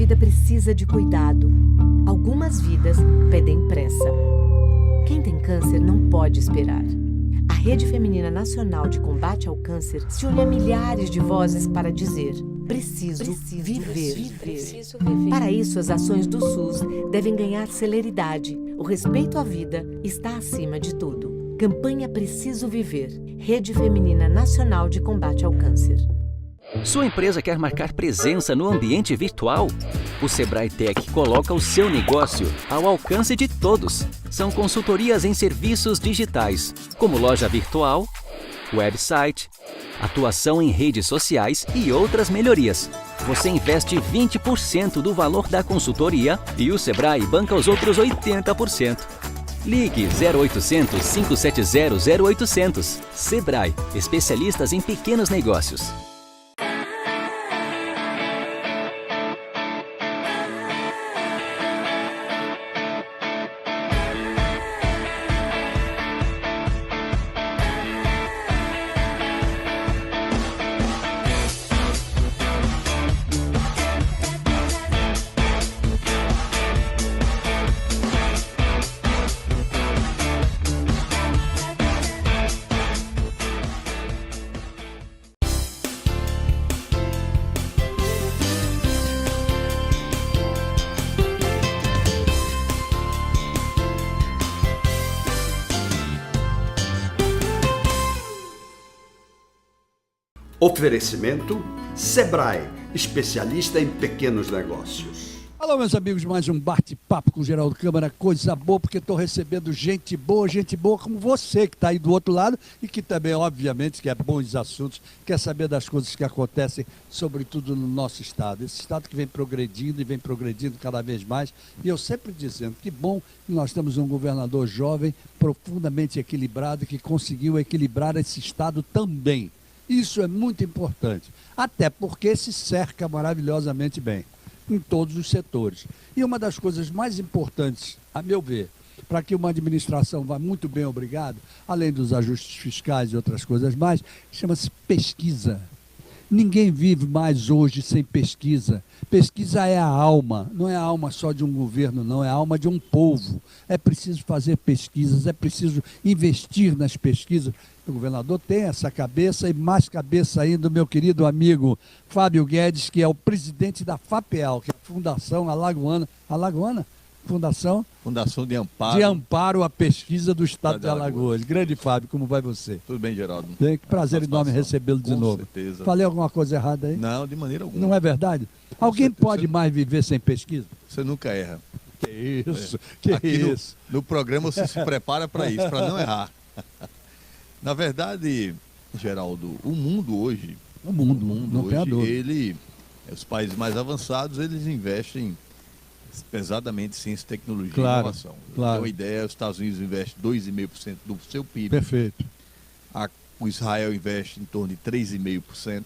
vida precisa de cuidado. Algumas vidas pedem pressa. Quem tem câncer não pode esperar. A Rede Feminina Nacional de Combate ao Câncer se une a milhares de vozes para dizer: preciso viver. Para isso, as ações do SUS devem ganhar celeridade. O respeito à vida está acima de tudo. Campanha Preciso Viver. Rede Feminina Nacional de Combate ao Câncer. Sua empresa quer marcar presença no ambiente virtual? O Sebrae Tech coloca o seu negócio ao alcance de todos. São consultorias em serviços digitais, como loja virtual, website, atuação em redes sociais e outras melhorias. Você investe 20% do valor da consultoria e o Sebrae banca os outros 80%. Ligue 0800 570 0800. Sebrae, especialistas em pequenos negócios. Oferecimento Sebrae, especialista em pequenos negócios. Alô, meus amigos, mais um bate-papo com o Geraldo Câmara, coisa boa, porque estou recebendo gente boa como você que está aí do outro lado e que também, obviamente, quer bons assuntos, quer saber das coisas que acontecem, sobretudo no nosso estado. Esse estado que vem progredindo e vem progredindo cada vez mais. E eu sempre dizendo que bom que nós temos um governador jovem, profundamente equilibrado, que conseguiu equilibrar esse estado também. Isso é muito importante, até porque se cerca maravilhosamente bem em todos os setores. E uma das coisas mais importantes, a meu ver, para que uma administração vá muito bem, obrigado, além dos ajustes fiscais e outras coisas mais, chama-se pesquisa. Ninguém vive mais hoje sem pesquisa. Pesquisa é a alma, não é a alma só de um governo, não, é a alma de um povo. É preciso fazer pesquisas, é preciso investir nas pesquisas. O governador tem essa cabeça e mais cabeça ainda o meu querido amigo Fábio Guedes, que é o presidente da FAPEAL, que é a Fundação Alagoana? Fundação de Amparo à Pesquisa do Estado de Alagoas. Grande Fábio, como vai você? Tudo bem, Geraldo. Que prazer enorme recebê-lo de novo. Com certeza. Falei alguma coisa errada aí? Não, de maneira alguma. Não é verdade? Alguém pode mais viver sem pesquisa? Você nunca erra. Que isso, No programa você se prepara para isso, para não errar. Na verdade, Geraldo, o mundo hoje, não tem a dúvida. os países mais avançados, eles investem pesadamente em ciência, tecnologia e inovação. Claro. Então, a ideia, os Estados Unidos investem 2,5% do seu PIB. Perfeito. O Israel investe em torno de 3,5%.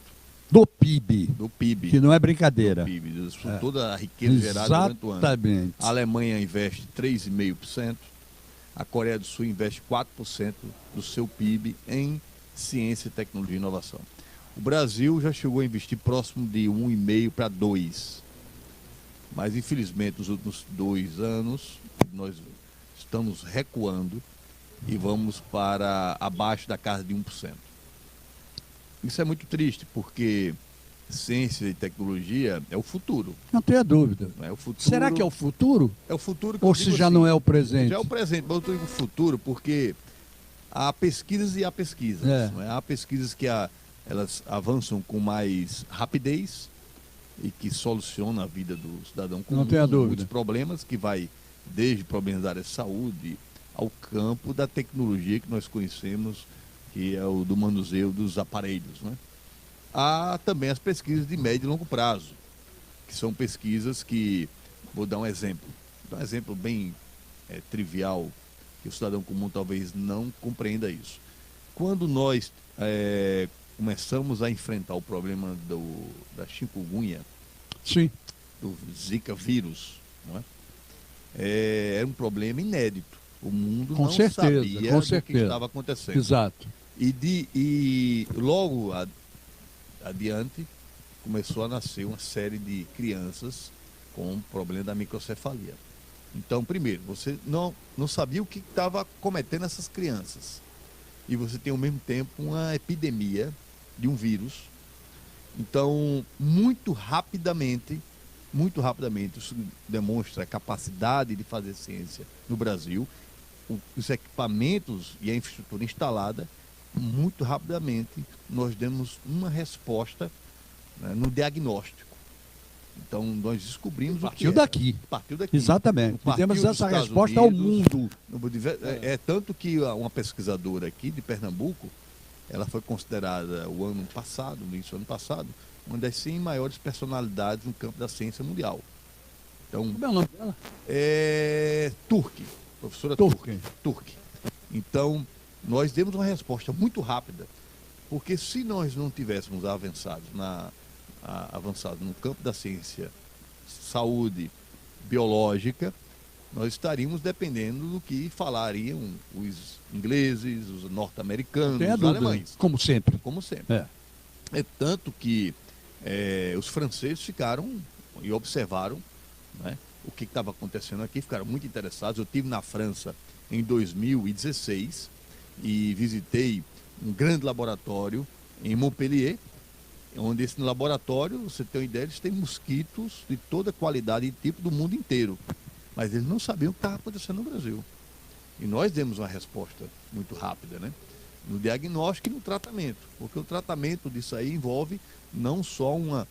Do PIB. Do PIB. Que não é brincadeira. Do PIB, toda a riqueza gerada durante o ano. Exatamente. A Alemanha investe 3,5%. A Coreia do Sul investe 4% do seu PIB em ciência, tecnologia e inovação. O Brasil já chegou a investir próximo de 1,5% para 2%. Mas, infelizmente, nos últimos 2 anos, nós estamos recuando e vamos para abaixo da casa de 1%. Isso é muito triste, porque ciência e tecnologia é o futuro. Não tenha dúvida. É o futuro. Será que é o futuro? É o futuro que ou se já não é o presente? Já é o presente, mas eu digo futuro, porque há pesquisas e há pesquisas. Não é? Há pesquisas que elas avançam com mais rapidez e que solucionam a vida do cidadão com muitos problemas, que vai desde problemas da área de saúde ao campo da tecnologia que nós conhecemos, que é o do manuseio dos aparelhos. Né? Há também as pesquisas de médio e longo prazo, que são pesquisas que, vou dar um exemplo bem trivial, que o cidadão comum talvez não compreenda isso. Quando nós começamos a enfrentar o problema da chikungunya, sim, do Zika vírus, não é? Era um problema inédito. O mundo não sabia o que estava acontecendo. Exato. E logo adiante começou a nascer uma série de crianças com o problema da microcefalia. Então, primeiro, você não sabia o que estava cometendo essas crianças. E você tem, ao mesmo tempo, uma epidemia de um vírus. Então, muito rapidamente, isso demonstra a capacidade de fazer ciência no Brasil, os equipamentos e a infraestrutura instalada, muito rapidamente nós demos uma resposta, né, no diagnóstico. Então, nós descobrimos Partiu o que daqui. Partiu daqui. Exatamente. Partiu Temos dos essa Estados resposta ao Unidos. mundo. É tanto que uma pesquisadora aqui de Pernambuco, ela foi considerada no início do ano passado, uma das 100 maiores personalidades no campo da ciência mundial. Então, Como é o nome dela? Turki, professora Turki. Então, nós demos uma resposta muito rápida, porque se nós não tivéssemos avançado no campo da ciência, saúde biológica, nós estaríamos dependendo do que falariam os ingleses, os norte-americanos, os alemães. Como sempre. Como sempre. É tanto que os franceses ficaram e observaram, né, o que estava acontecendo aqui, ficaram muito interessados. Eu estive na França em 2016 e visitei um grande laboratório em Montpellier, onde esse laboratório, você tem uma ideia, eles têm mosquitos de toda qualidade e tipo do mundo inteiro. Mas eles não sabiam o que estava acontecendo no Brasil. E nós demos uma resposta muito rápida, né? No diagnóstico e no tratamento. Porque o tratamento disso aí envolve não só uma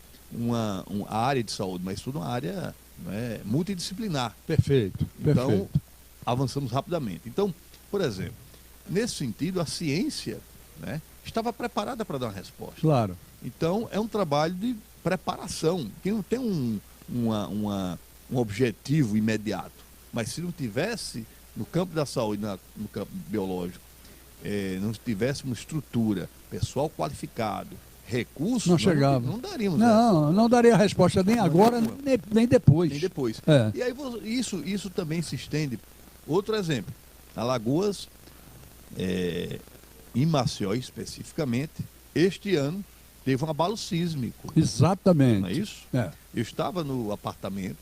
área de saúde, mas tudo uma área, né, multidisciplinar. Perfeito. Então, avançamos rapidamente. Então, por exemplo, nesse sentido, a ciência, né, estava preparada para dar uma resposta. Claro. Então, é um trabalho de preparação, que não tem um objetivo imediato. Mas se não tivesse, no campo da saúde, no campo biológico, não tivéssemos estrutura, pessoal qualificado, recursos, não chegava. Não daríamos. Não daria a resposta nem agora, nem depois. Nem depois. E aí isso também se estende. Outro exemplo, Alagoas, em Maceió especificamente, este ano teve um abalo sísmico. Exatamente. Não é isso? Eu estava no apartamento,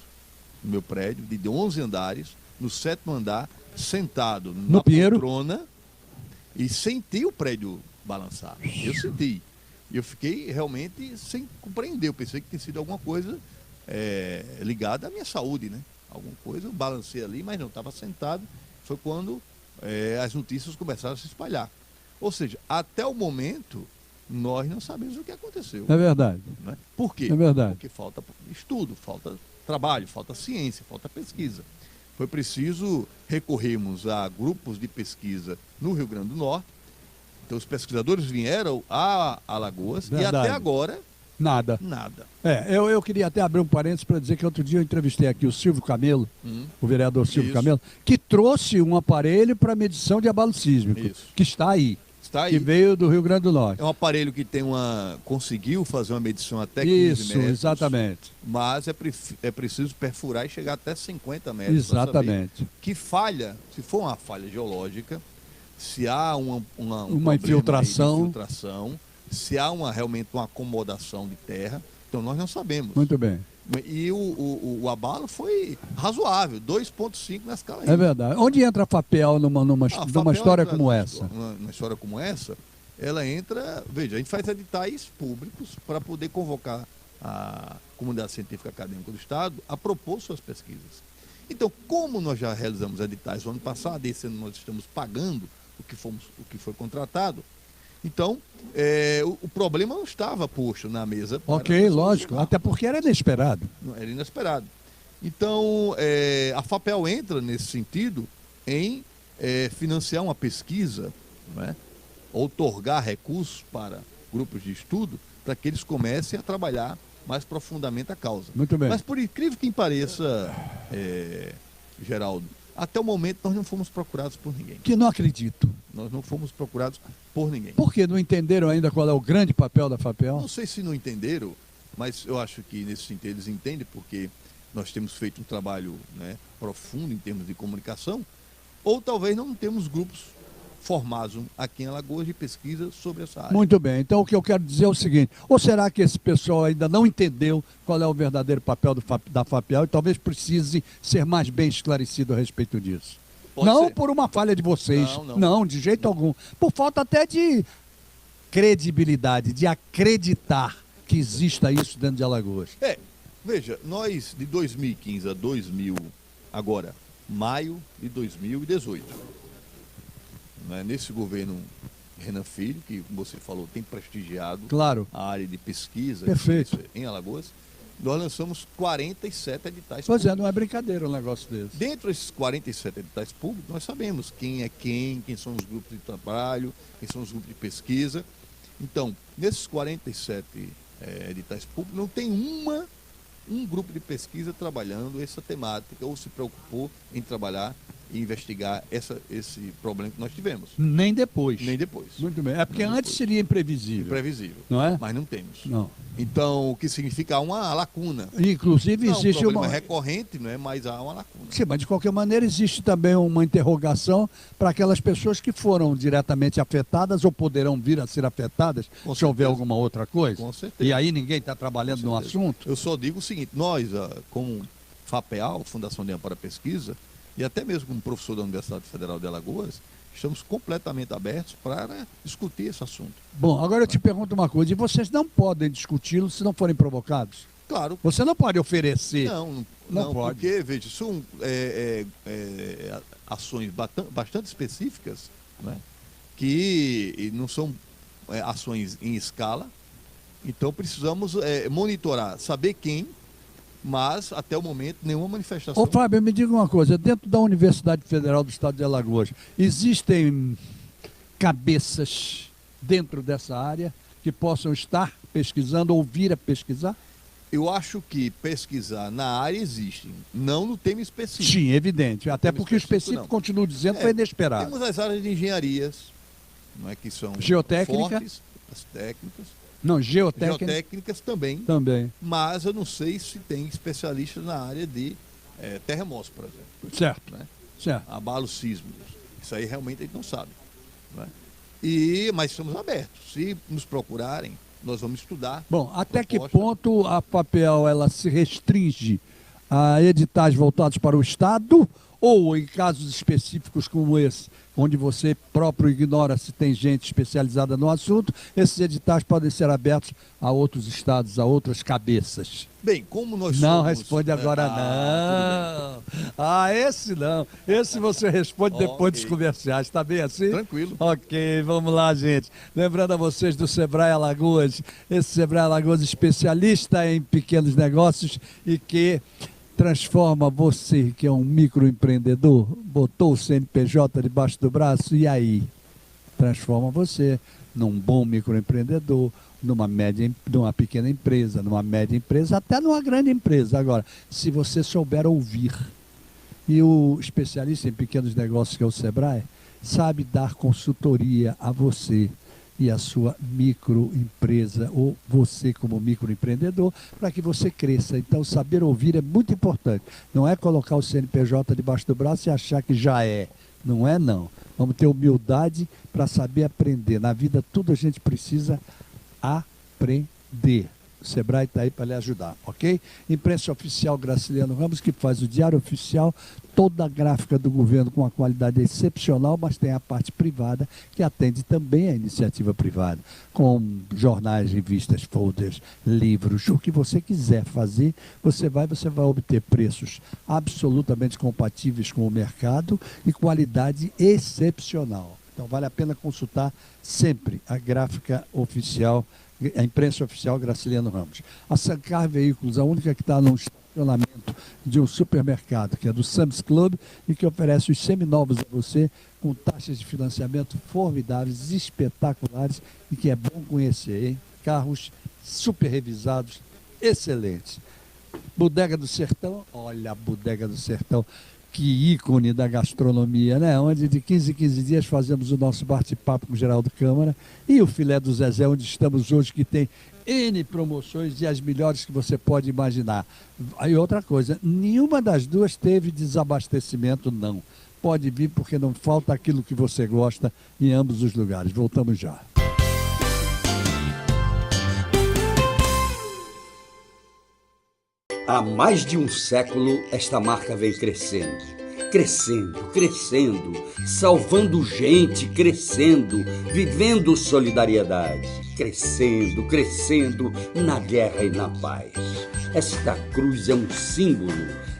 no meu prédio, de 11 andares, no 7º andar, sentado na poltrona, e senti o prédio balançar. Eu senti. Eu fiquei realmente sem compreender. Eu pensei que tinha sido alguma coisa ligada à minha saúde, né? Alguma coisa, eu balancei ali, mas não, estava sentado. Foi quando as notícias começaram a se espalhar. Ou seja, até o momento, nós não sabemos o que aconteceu. É verdade. Né? Por quê? É verdade. Porque falta estudo, falta trabalho, falta ciência, falta pesquisa. Foi preciso recorrermos a grupos de pesquisa no Rio Grande do Norte. Então, os pesquisadores vieram a Alagoas. Verdade. E até agora, nada. Eu queria até abrir um parênteses para dizer que outro dia eu entrevistei aqui o Silvio Camelo, o vereador Silvio Camelo, que trouxe um aparelho para medição de abalo sísmico, que está aí. Que veio do Rio Grande do Norte. É um aparelho que conseguiu fazer uma medição até 15 metros. Exatamente. Mas é preciso perfurar e chegar até 50 metros. Exatamente. Que falha, se for uma falha geológica, se há uma infiltração, se há realmente uma acomodação de terra, então nós não sabemos. Muito bem. E o abalo foi razoável, 2,5 na escala. É verdade. Onde entra a FAPEL numa história como essa? Numa história como essa, ela entra... Veja, a gente faz editais públicos para poder convocar a comunidade científica acadêmica do Estado a propor suas pesquisas. Então, como nós já realizamos editais no ano passado, esse ano nós estamos pagando o que foi contratado, então, o problema não estava posto na mesa. Ok, lógico, até porque era inesperado. Era inesperado. Então, a FAPEL entra nesse sentido em financiar uma pesquisa, né, outorgar recursos para grupos de estudo, para que eles comecem a trabalhar mais profundamente a causa. Muito bem. Mas por incrível que pareça, Geraldo, até o momento nós não fomos procurados por ninguém. Que não acredito. Nós não fomos procurados por ninguém. Por que não entenderam ainda qual é o grande papel da FAPEL? Não sei se não entenderam, mas eu acho que nesse sentido eles entendem, porque nós temos feito um trabalho, né, profundo em termos de comunicação, ou talvez não temos grupos formados aqui em Alagoas de pesquisa sobre essa área. Muito bem, então o que eu quero dizer é o seguinte, ou será que esse pessoal ainda não entendeu qual é o verdadeiro papel da FAPEL e talvez precise ser mais bem esclarecido a respeito disso? Pode não ser. por uma falha de vocês, Não. não, de jeito algum, por falta até de credibilidade, de acreditar que exista isso dentro de Alagoas. Veja, nós de 2015 a agora, maio de 2018, né, nesse governo Renan Filho, que, como você falou, tem prestigiado Claro. a área de pesquisa Perfeito. em Alagoas, nós lançamos 47 editais Pois públicos. não é brincadeira um negócio desse. Dentro desses 47 editais públicos, nós sabemos quem é quem são os grupos de trabalho, quem são os grupos de pesquisa. Então, nesses 47 editais públicos, não tem um grupo de pesquisa trabalhando essa temática ou se preocupou em trabalhar e investigar esse problema que nós tivemos. Nem depois. Nem depois. Muito bem. É porque Nem antes depois. seria imprevisível. Imprevisível. Não é? Mas não temos. Não. Então, o que significa uma lacuna. Inclusive Não, existe um problema uma... recorrente, não é? Mas há uma lacuna. Sim, mas de qualquer maneira existe também uma interrogação para aquelas pessoas que foram diretamente afetadas ou poderão vir a ser afetadas Com se houver certeza. alguma outra coisa. Com certeza. E aí ninguém está trabalhando no Com certeza. assunto. Eu só digo o seguinte, nós, como FAPEAL, Fundação de Amparo à Pesquisa, e até mesmo como professor da Universidade Federal de Alagoas, estamos completamente abertos para discutir esse assunto. Bom, agora eu te pergunto uma coisa, e vocês não podem discuti-lo se não forem provocados? Claro. Você não pode oferecer. Não pode. porque, veja, são ações bastante específicas, né, que não são ações em escala, então precisamos monitorar, saber quem, mas até o momento nenhuma manifestação. Ô Fábio, me diga uma coisa, dentro da Universidade Federal do Estado de Alagoas, existem cabeças dentro dessa área que possam estar pesquisando ou vir a pesquisar? Eu acho que pesquisar na área existe, não no tema específico. Sim, evidente. Até tema porque o específico, específico, não. continuo dizendo, foi inesperado. Temos as áreas de engenharias, não é, que são Geotécnica. fortes, as técnicas, Não, geotécnica geotécnicas também, também. mas eu não sei se tem especialistas na área de terremotos, por exemplo, Certo, né? certo. Abalos sísmicos. Isso aí realmente a gente não sabe. Né? Mas estamos abertos. Se nos procurarem, nós vamos estudar. Bom, até que proposta. ponto a FAPEL ela se restringe a editais voltados para o Estado ou em casos específicos como esse, onde você próprio ignora se tem gente especializada no assunto, esses editais podem ser abertos a outros estados, a outras cabeças? Bem, como nós Não somos... responde agora, não. Ah, esse não. Esse você responde depois dos Ok. comerciais. Está bem assim? Tranquilo. Ok, vamos lá, gente. Lembrando a vocês do Sebrae Alagoas. Esse Sebrae Alagoas especialista em pequenos negócios e que transforma você, que é um microempreendedor, botou o CNPJ debaixo do braço e aí? Transforma você num bom microempreendedor, numa pequena empresa, numa média empresa, até numa grande empresa. Agora, se você souber ouvir, e o especialista em pequenos negócios, que é o Sebrae, sabe dar consultoria a você e a sua microempresa, ou você como microempreendedor, para que você cresça. Então, saber ouvir é muito importante. Não é colocar o CNPJ debaixo do braço e achar que já é. Não é, não. Vamos ter humildade para saber aprender. Na vida, tudo a gente precisa aprender. O Sebrae está aí para lhe ajudar, ok? Imprensa Oficial Graciliano Ramos, que faz o Diário Oficial, toda a gráfica do governo com uma qualidade excepcional, mas tem a parte privada, que atende também a iniciativa privada, com jornais, revistas, folders, livros, o que você quiser fazer, você vai obter preços absolutamente compatíveis com o mercado e qualidade excepcional. Então vale a pena consultar sempre a gráfica oficial, a imprensa oficial Graciliano Ramos. A Sancar Veículos, a única que está no estacionamento de um supermercado, que é do Sam's Club, e que oferece os seminovos a você, com taxas de financiamento formidáveis, espetaculares, e que é bom conhecer, hein? Carros super revisados, excelentes. Bodega do Sertão, olha a Bodega do Sertão, que ícone da gastronomia, né? Onde de 15 em 15 dias fazemos o nosso bate-papo com o Geraldo Câmara e o Filé do Zezé, onde estamos hoje, que tem N promoções e as melhores que você pode imaginar. Aí outra coisa, nenhuma das duas teve desabastecimento, não. pode vir porque não falta aquilo que você gosta em ambos os lugares. Voltamos já. Há mais de um século, esta marca vem crescendo. Crescendo, crescendo, salvando gente, crescendo, vivendo solidariedade. Crescendo, crescendo, na guerra e na paz. Esta cruz é um símbolo,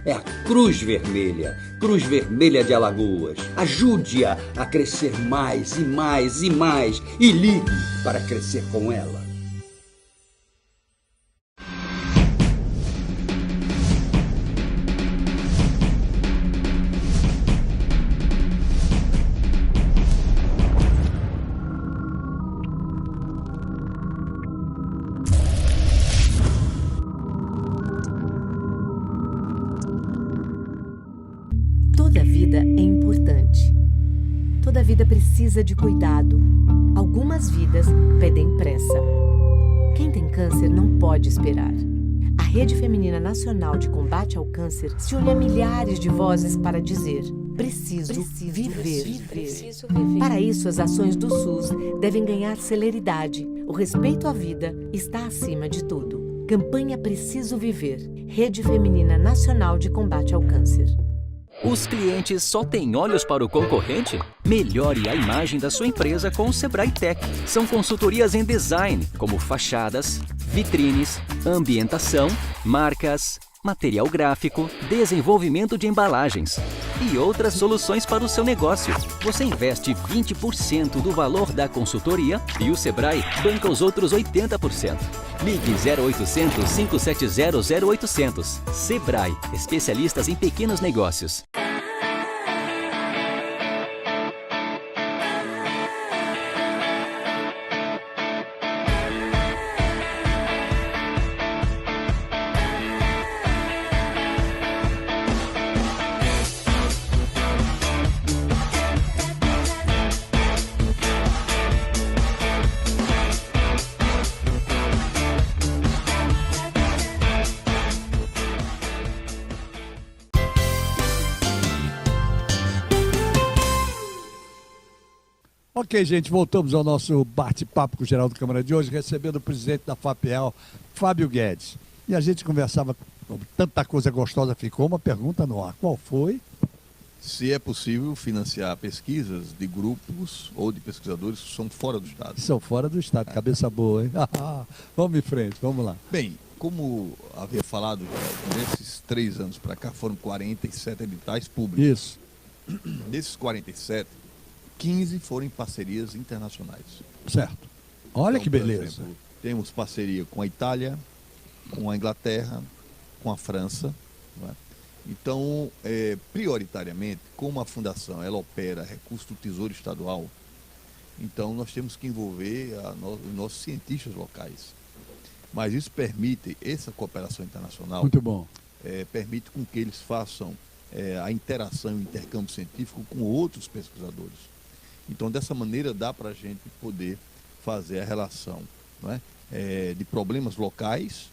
é a Cruz Vermelha de Alagoas. Ajude-a a crescer mais e mais e mais e ligue para crescer com ela. Toda vida é importante. Toda vida precisa de cuidado. Algumas vidas pedem pressa. Quem tem câncer não pode esperar. A Rede Feminina Nacional de Combate ao Câncer se une a milhares de vozes para dizer: preciso viver. Para isso, as ações do SUS devem ganhar celeridade. O respeito à vida está acima de tudo. Campanha Preciso Viver. Rede Feminina Nacional de Combate ao Câncer. Os clientes só têm olhos para o concorrente? Melhore a imagem da sua empresa com o Sebrae Tech. São consultorias em design, como fachadas, vitrines, ambientação, marcas, material gráfico, desenvolvimento de embalagens e outras soluções para o seu negócio. Você investe 20% do valor da consultoria e o Sebrae banca os outros 80%. Ligue 0800 570 0800. Sebrae, especialistas em pequenos negócios. Ok, gente, voltamos ao nosso bate-papo com o Geraldo Câmara de hoje, recebendo o presidente da FAPEAL, Fábio Guedes. E a gente conversava sobre tanta coisa gostosa, ficou uma pergunta no ar. Qual foi? Se é possível financiar pesquisas de grupos ou de pesquisadores que são fora do Estado. São fora do Estado, cabeça boa, hein? Vamos em frente, vamos lá. Bem, como havia falado, nesses 3 anos para cá foram 47 editais públicos. Isso. Desses 47, 15 foram em parcerias internacionais. Certo. Olha Então, que beleza. por exemplo, temos parceria com a Itália, com a Inglaterra, com a França. Não é? Então, prioritariamente, como a fundação ela opera recursos do Tesouro Estadual, então nós temos que envolver os nossos cientistas locais. Mas isso permite, essa cooperação internacional, muito bom, permite com que eles façam a interação e o intercâmbio científico com outros pesquisadores. Então, dessa maneira, dá para a gente poder fazer a relação, não é? De problemas locais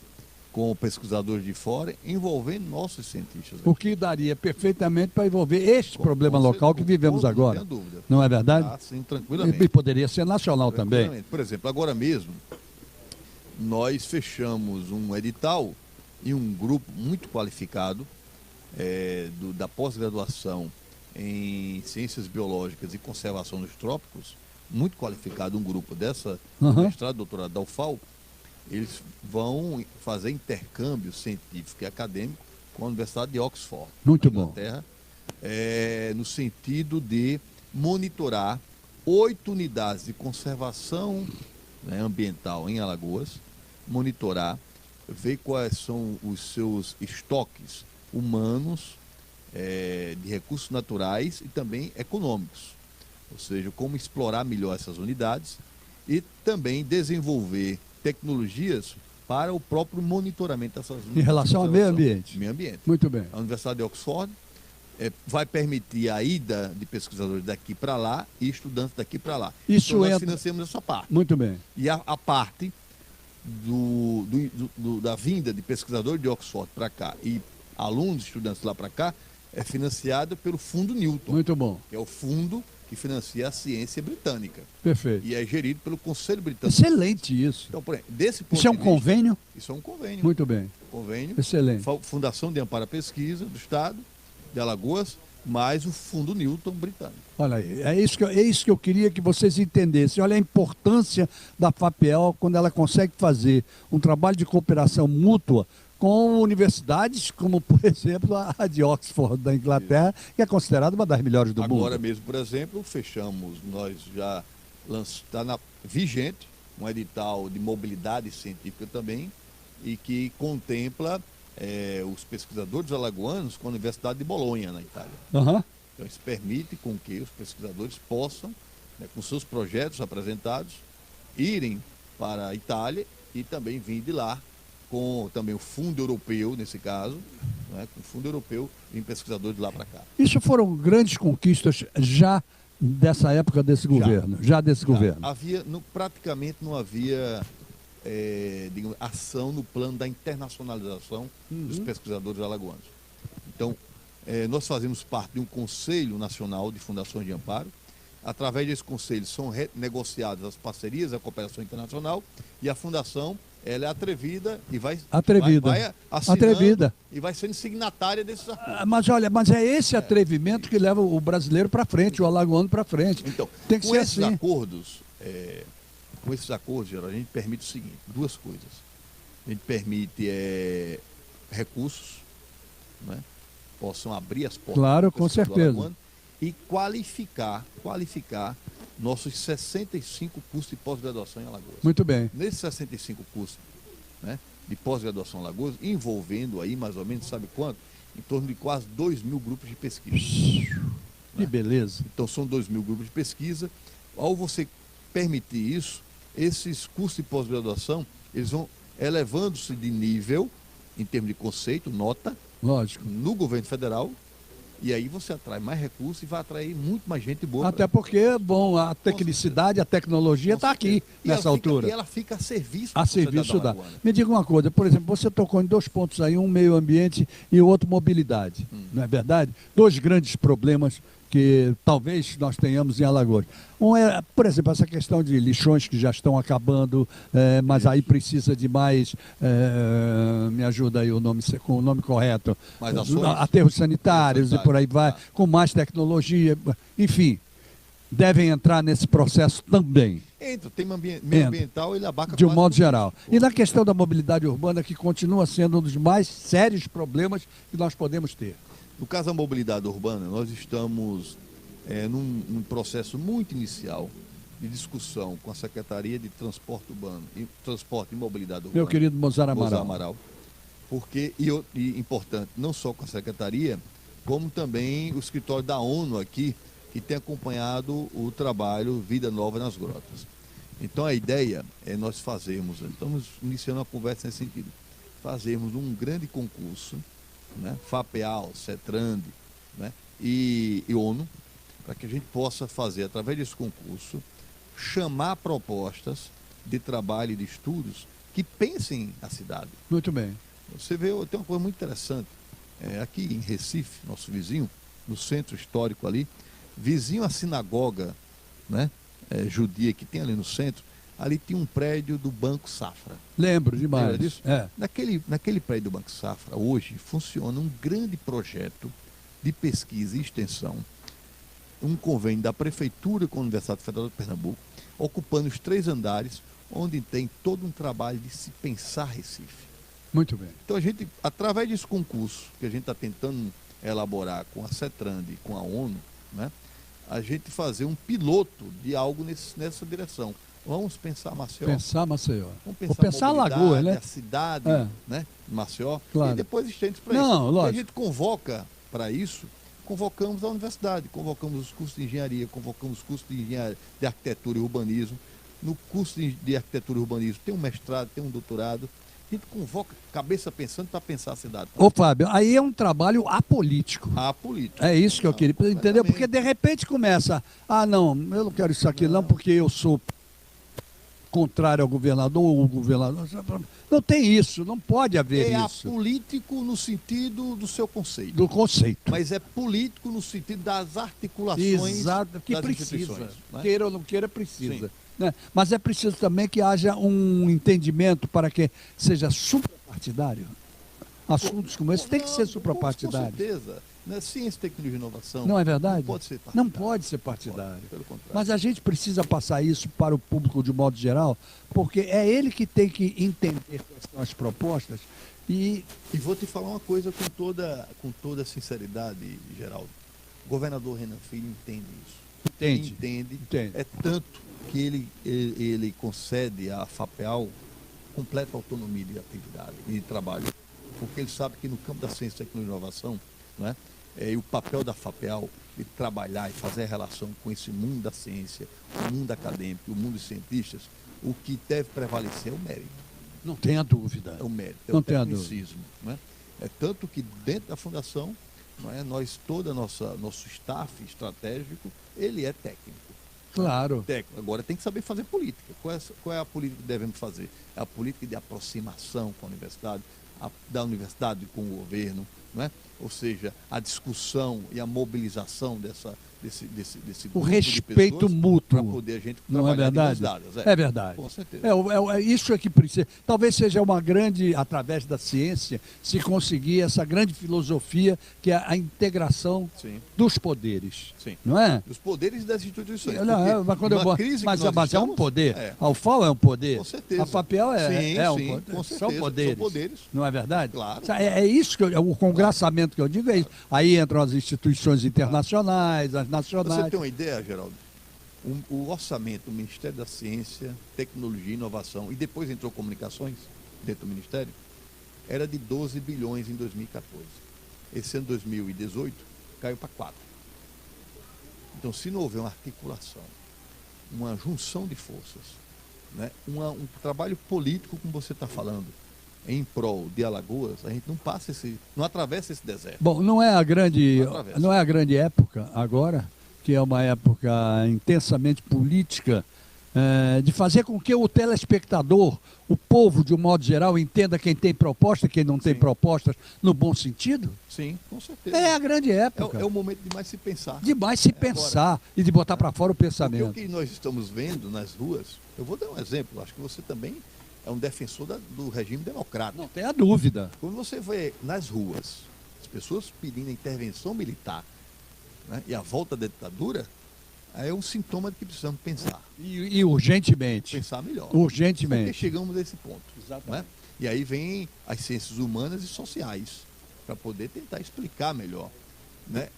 com pesquisadores de fora, envolvendo nossos cientistas. O que daria perfeitamente para envolver este problema local que vivemos agora. Não tenho dúvida. Não é verdade? Ah, sim, tranquilamente. E poderia ser nacional também. Por exemplo, agora mesmo, nós fechamos um edital e um grupo muito qualificado da pós-graduação em Ciências Biológicas e Conservação dos Trópicos, muito qualificado, um grupo dessa mestrado, doutorado da UFAL, eles vão fazer intercâmbio científico e acadêmico com a Universidade de Oxford, muito na Inglaterra, no sentido de monitorar 8 unidades de conservação, né, ambiental em Alagoas, monitorar, ver quais são os seus estoques humanos, de recursos naturais e também econômicos, ou seja, como explorar melhor essas unidades e também desenvolver tecnologias para o próprio monitoramento dessas unidades. Em relação ao meio ambiente. Meio ambiente. Muito bem. A Universidade de Oxford vai permitir a ida de pesquisadores daqui para lá e estudantes daqui para lá. Isso então nós financiamos essa parte. Muito bem. E a parte da vinda de pesquisadores de Oxford para cá e alunos, estudantes lá para cá, é financiado pelo Fundo Newton, Muito bom. que é o fundo que financia a ciência britânica. Perfeito. E é gerido pelo Conselho Britânico. Excelente isso. Então, por exemplo, desse ponto Isso é um de vista, convênio? Isso é um convênio. Muito bem. Convênio. Excelente. Fundação de Amparo à Pesquisa do Estado de Alagoas, mais o Fundo Newton britânico. Olha aí, é isso que eu queria que vocês entendessem. Olha a importância da FAPEL quando ela consegue fazer um trabalho de cooperação mútua com universidades como, por exemplo, a de Oxford, da Inglaterra, que é considerada uma das melhores do mundo. Agora mesmo, por exemplo, fechamos, nós já está vigente um edital de mobilidade científica também, e que contempla os pesquisadores alagoanos com a Universidade de Bolonha, na Itália. Uhum. Então, isso permite com que os pesquisadores possam, com seus projetos apresentados, irem para a Itália e também vir de lá, com também o Fundo Europeu, nesse caso, com o Fundo Europeu, vir pesquisadores de lá para cá. Isso foram grandes conquistas já dessa época desse governo, já desse governo. Praticamente não havia digamos, ação no plano da internacionalização dos pesquisadores alagoanos. Então, nós fazemos parte de um Conselho Nacional de Fundações de Amparo. Através desse conselho são negociadas as parcerias, a cooperação internacional, e a fundação ela é atrevida e vai assinando e vai sendo signatária desses acordos. Mas olha, é esse atrevimento que leva o brasileiro para frente, o alagoano para frente. Então, tem que ser assim. Com esses acordos, Geraldo, a gente permite o seguinte, duas coisas. A gente permite recursos, né, possam abrir as portas. Claro, com certeza. Alagoano, e qualificar nossos 65 cursos de pós-graduação em Alagoas. Muito bem. Nesses 65 cursos, né, de pós-graduação em Alagoas, envolvendo aí mais ou menos, sabe quanto? Em torno de quase 2.000 grupos de pesquisa. Que beleza. Então são 2.000 grupos de pesquisa. Ao você permitir isso, esses cursos de pós-graduação, eles vão elevando-se de nível, em termos de conceito, nota, lógico, no governo federal. E aí você atrai mais recursos e vai atrair muito mais gente boa. Até porque, bom, a tecnicidade, a tecnologia está aqui nessa altura. E ela fica a serviço da. Me diga uma coisa, por exemplo, você tocou em 2 pontos aí, um meio ambiente e o outro mobilidade, não é verdade? 2 grandes problemas que talvez nós tenhamos em Alagoas. Um é, por exemplo, essa questão de lixões que já estão acabando, mas aí precisa de mais, me ajuda aí com o nome correto, aterros sanitários e por aí vai, com mais tecnologia, enfim, devem entrar nesse processo também. Tem meio ambiental, ele abarca de um modo geral. E na questão da mobilidade urbana, que continua sendo um dos mais sérios problemas que nós podemos ter. No caso da mobilidade urbana, nós estamos num processo muito inicial de discussão com a Secretaria de Transporte Urbano e Transporte e Mobilidade Urbana. Meu querido Mozart Amaral. Porque, e importante, não só com a Secretaria, como também o escritório da ONU aqui, que tem acompanhado o trabalho Vida Nova nas Grotas. Então a ideia é nós estamos iniciando uma conversa nesse sentido, fazermos um grande concurso, né, FAPEAL, CETRAND, né, e ONU, para que a gente possa fazer, através desse concurso, chamar propostas de trabalho e de estudos que pensem a cidade. Muito bem. Você vê, tem uma coisa muito interessante, aqui em Recife, nosso vizinho, no centro histórico ali, vizinho à sinagoga, né, judia que tem ali no centro, ali tinha um prédio do Banco Safra. Lembro demais. Lembra disso? Naquele prédio do Banco Safra, hoje, funciona um grande projeto de pesquisa e extensão, um convênio da Prefeitura com a Universidade Federal de Pernambuco, ocupando os 3 andares, onde tem todo um trabalho de se pensar Recife. Muito bem. Então a gente, através desse concurso que a gente está tentando elaborar com a CETRAND e com a ONU, né, a gente fazer um piloto de algo nessa direção. Vamos pensar Maceió. Pensar Maceió. Vamos pensar Alagoas, né? A cidade, né, Maceió. Claro. E depois estende para isso. Lógico. E a gente convoca para isso, convocamos a universidade, convocamos os cursos de engenharia, convocamos os cursos de engenharia, de arquitetura e urbanismo. No curso de arquitetura e urbanismo tem um mestrado, tem um doutorado. A gente convoca, cabeça pensando para pensar a cidade. Ô Fábio, aí é um trabalho apolítico. Apolítico. É isso que eu queria, entendeu? Porque de repente começa, não, eu não quero isso aqui não porque eu sou... contrário ao governador ou o governador. Não tem isso, não pode haver isso. É apolítico no sentido do seu conceito. Do conceito. Mas é político no sentido das articulações. Exato, que das precisa. instituições, né? Queira ou não queira, precisa. Né? Mas é preciso também que haja um entendimento para que seja suprapartidário. Assuntos como esse tem que ser suprapartidário. Com certeza. Né? Ciência, tecnologia e inovação. Não é verdade? Não pode ser partidário. Não pode ser partidário. Pelo contrário. Mas a gente precisa passar isso para o público de modo geral, porque é ele que tem que entender quais são as propostas e vou te falar uma coisa com toda sinceridade, Geraldo. O governador Renan Filho entende isso. entende. É tanto que ele concede à FAPEAL completa autonomia de atividade e de trabalho, porque ele sabe que no campo da ciência, tecnologia e inovação, né, e o papel da FAPEAL de trabalhar e fazer a relação com esse mundo da ciência, o mundo acadêmico, o mundo dos cientistas, o que deve prevalecer é o mérito. Não tenha dúvida. É o mérito, é Não o tenha tecnicismo. Né? É tanto que dentro da fundação, não é, todo nosso staff estratégico, ele é técnico. Claro. Técnico. Agora tem que saber fazer política. Qual é a política que devemos fazer? É a política de aproximação com a universidade, da universidade com o governo, não é? Ou seja, a discussão e a mobilização desse o grupo de respeito pessoas mútuo. para poder a gente Não é trabalhar de mãos verdade? dadas. É verdade. Com certeza. Isso é que precisa. Talvez seja uma grande, através da ciência, se conseguir essa grande filosofia que é a integração Sim. dos poderes. Sim. Não é? Os poderes das instituições. É um poder. A UFAL é um poder. Com certeza. A FAPEL é um sim, poder. com certeza. São poderes. São poderes. Não é verdade? Claro. É isso que o congraçamento que eu digo é isso. Aí entram as instituições internacionais, as nacionais. Você tem uma ideia, Geraldo? O orçamento do Ministério da Ciência, Tecnologia e Inovação, e depois entrou comunicações dentro do Ministério, era de 12 bilhões em 2014. Esse ano 2018 caiu para 4. Então, se não houver uma articulação, uma junção de forças, né, um trabalho político, como você está falando, em prol de Alagoas, a gente não atravessa esse deserto. Bom, não é a grande época agora, que é uma época intensamente política, de fazer com que o telespectador, o povo de um modo geral, entenda quem tem proposta e quem não tem propostas no bom sentido? Sim, com certeza. É a grande época. É o momento de mais se pensar. De mais se pensar agora, e de botar para fora o pensamento. Porque o que nós estamos vendo nas ruas, eu vou dar um exemplo, acho que você também é um defensor do regime democrático. Não tenha dúvida. Quando você vê nas ruas as pessoas pedindo a intervenção militar, né, e a volta da ditadura, é um sintoma de que precisamos pensar. E urgentemente. Pensar melhor. Urgentemente. Porque chegamos a esse ponto. Exatamente. Né? E aí vem as ciências humanas e sociais, para poder tentar explicar melhor. Né?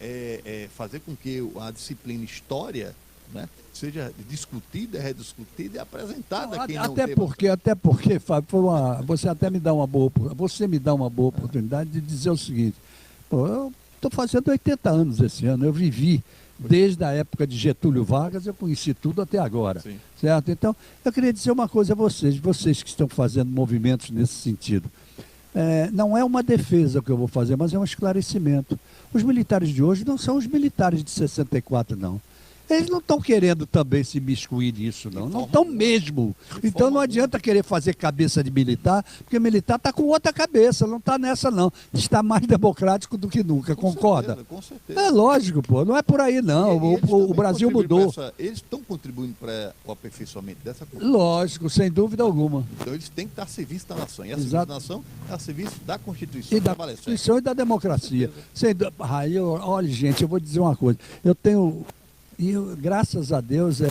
Fazer com que a disciplina História, né, seja discutida, rediscutida e apresentada a quem não tem. Até porque, Fábio, você me dá uma boa oportunidade de dizer o seguinte: eu estou fazendo 80 anos esse ano, eu vivi desde a época de Getúlio Vargas, eu conheci tudo até agora. Sim. Certo? Então, eu queria dizer uma coisa a vocês que estão fazendo movimentos nesse sentido. Não é uma defesa que eu vou fazer, mas é um esclarecimento. Os militares de hoje não são os militares de 64, não. Eles não estão querendo também se imiscuir nisso, não. Não estão mesmo. Então não adianta querer fazer cabeça de militar, porque militar está com outra cabeça, não está nessa, não. Está mais democrático do que nunca, concorda? Com certeza. É lógico, pô. Não é por aí, não. O Brasil mudou. Eles estão contribuindo para o aperfeiçoamento dessa coisa. Lógico, sem dúvida alguma. Então eles têm que estar a serviço da nação. E a serviço da nação é a serviço da Constituição. E da Constituição e da democracia. Olha, gente, eu vou dizer uma coisa. Eu tenho... E graças a Deus,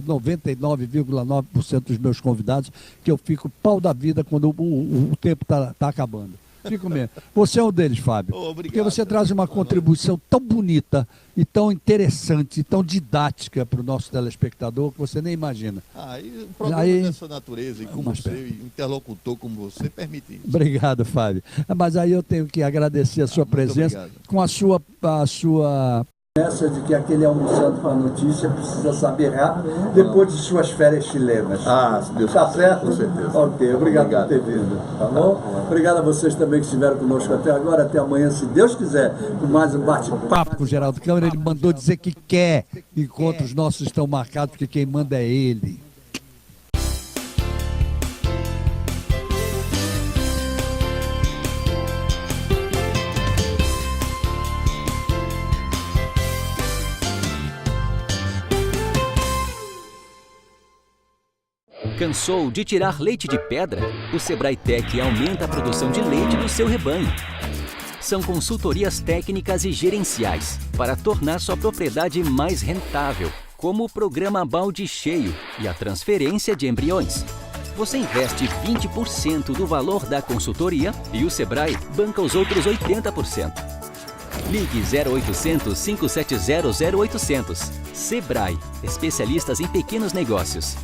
99,9% dos meus convidados que eu fico pau da vida quando o tempo está acabando. Fico mesmo. Você é um deles, Fábio. Obrigado. Porque você traz uma contribuição tão bonita e tão interessante e tão didática para o nosso telespectador que você nem imagina. E um programa dessa natureza, e como você, interlocutor como você, permite isso. Obrigado, Fábio. Mas aí eu tenho que agradecer a sua presença obrigado. Com a sua essa de que aquele almoçando com a notícia precisa saber rápido depois de suas férias chilenas. Se Deus tá certo? Com certeza. Ok, obrigado por ter vindo. Tá bom? Obrigado a vocês também que estiveram conosco até agora. Até amanhã, se Deus quiser, com mais um bate-papo com o Geraldo Câmara. Ele mandou dizer que quer, enquanto os nossos estão marcados, porque quem manda é ele. Cansou de tirar leite de pedra? O Sebrae Tech aumenta a produção de leite do seu rebanho. São consultorias técnicas e gerenciais para tornar sua propriedade mais rentável, como o programa Balde Cheio e a transferência de embriões. Você investe 20% do valor da consultoria e o Sebrae banca os outros 80%. Ligue 0800 570 0800. Sebrae, especialistas em pequenos negócios.